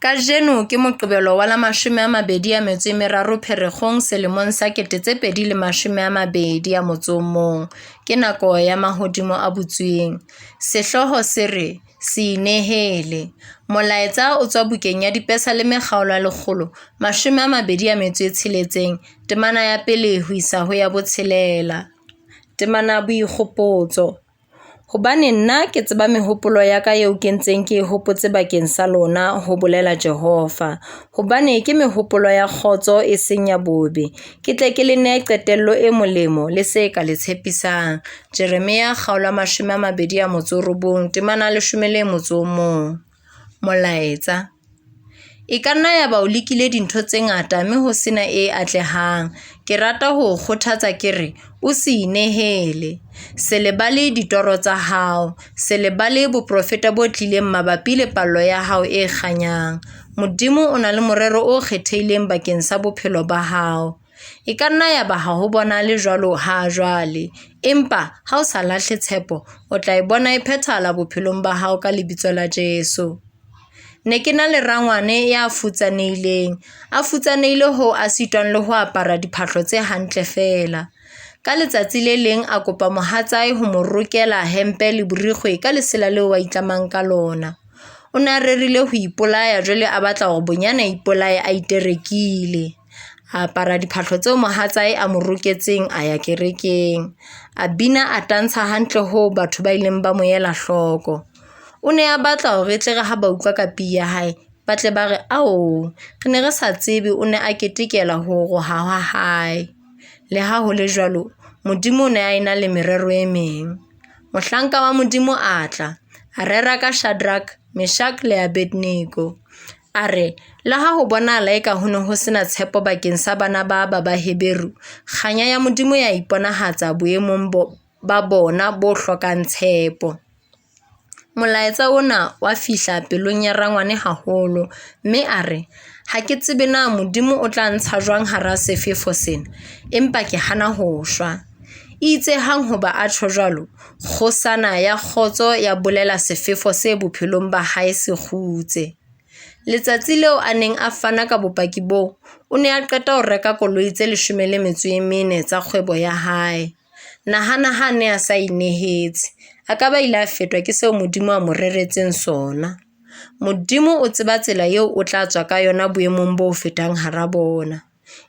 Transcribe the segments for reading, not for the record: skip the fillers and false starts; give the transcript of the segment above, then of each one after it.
Kajeno ke Moqebelo wa la 23 Pherekgong selemong sa 2021 ke nako ya mahodimo a butsweng. Sehloho se re se inehele. Molaetsa o tswa bukeng ya dipesa le mekgaolo 126, temana ya pele ho isa ho ya botshelela. Temana boikgopotso. Hobane nna ke tseba mehopolo ya ka eo ke ntseng ke hopotse bakeng sa lona ho bolela Jehova. Hobane ke mehopolo ya kgotso e seng ya bobe. Ke tle ke le ne qetello e molemo le se ka le tshepisang. Jeremia kgaolo 29 temana 11. Molaetsa. E ka nna ya ba o lekile dintho tse ngata mme ho sena e atlehang. Ke rata ho kgothatsa ke re o se inehele. Se lebale ditoro tsa hao, se lebale boprofeta bo tlileng mabapi le pallo ya hao e kganyang. Modimo o na le morero o kgethehileng bakeng sa bophelo ba hao. E ka nna ya ba ha ho bona le jwalo ha jwale, empa ha o sa lahle tshepo, o tla e bona e phethahala bophelong ba hao ka lebitso la Jesu. Ne ke na le rangwane ya futsaneileng, a futsaneile ho a sitwang le ho apara diphahlo tse hantle fela. Ka letsatsi le leng a kopa mohatsae ho mo rokela hempe le borikgwe ka lesela leo wa itlamang ka lona. O ne a rerile ho ipolaya jwale a batla hore bonyane a ipolaye a iterekile. A apara diphahlo tseo mohatsae a mo roketseng a ya kerekeng. A bina a tantsha hantle ho batho ba ileng ba mo ela hloko. O ne a batla hore tle re ha ba utlwa kapi ya hae ba tle ba re ao re ne re sa tsebe o ne a ketekela ho roha ha hae. Le ha ho le jwalo, Modimo o ne a ena le merero e meng. Mohlanka wa Modimo a tla a rera ka Shadrach, Meshach le Abednego. A re le ha ho bonahala eka ho ne ho sena tshepo bakeng sa bana ba Heberu, kganya ya Modimo ya iponahatsa boemong ba bona bo hlokang tshepo. Molaetsa ona wa fihla pelong ya rangwane haholo, mme a re ha ke tsebe na Modimo o tla ntsha jwang hara sefefo sena, empa ke hana ho shwa. Itse hang hoba a tjho jwalo, kgosana ya kgotso ya bolela sefefo se bophelong ba hae se kgutse. Letsatsi leo a neng a fana ka bopaki boo, o ne a qeta ho reka koloi tse 14 tsa kgwebo ya hae. Nahana ha ne a sa inehetse, a ka ba ile a fetwa ke seo Modimo a mo reretseng sona. Modimo o tseba tsela eo o tla tswa ka yona boemong bo fetang hara bona.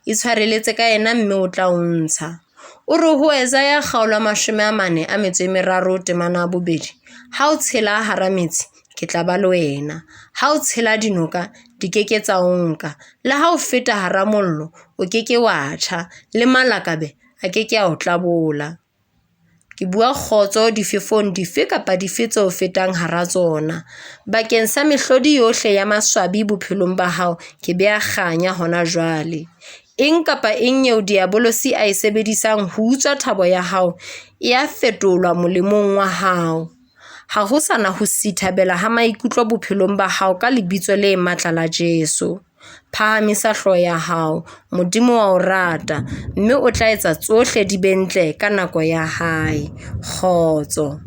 Itshwareletse ka yena mme o tla o ntsha. O re ho Isaiah kgaolo 43 temana 2, ha o tshela hara metsi ke tla ba le wena, ha o tshela dinoka di keke tsa o nka, le ha o feta hara mollo o keke wa tjha, le malakabe a keke a o tlabola. Ke bua kgotso difefong dife kapa dife tseo fetang hara tsona. Bakeng sa mehlodi yohle ya maswabi bophelong ba hao ke bea kganya hona jwale. Eng kapa eng eo diabolosi a e sebedisang ho utswa thabo ya hao e a fetolwa molemong wa hao. Ha ho sana ho sithabela ha maikutlo bophelong ba hao ka lebitso le matla la Jesu. Phahamisa hlooho ya hao, Modimo wa o rata, mme o tla etsa tsohle di be ntle ka nako ya hae. Kgotso.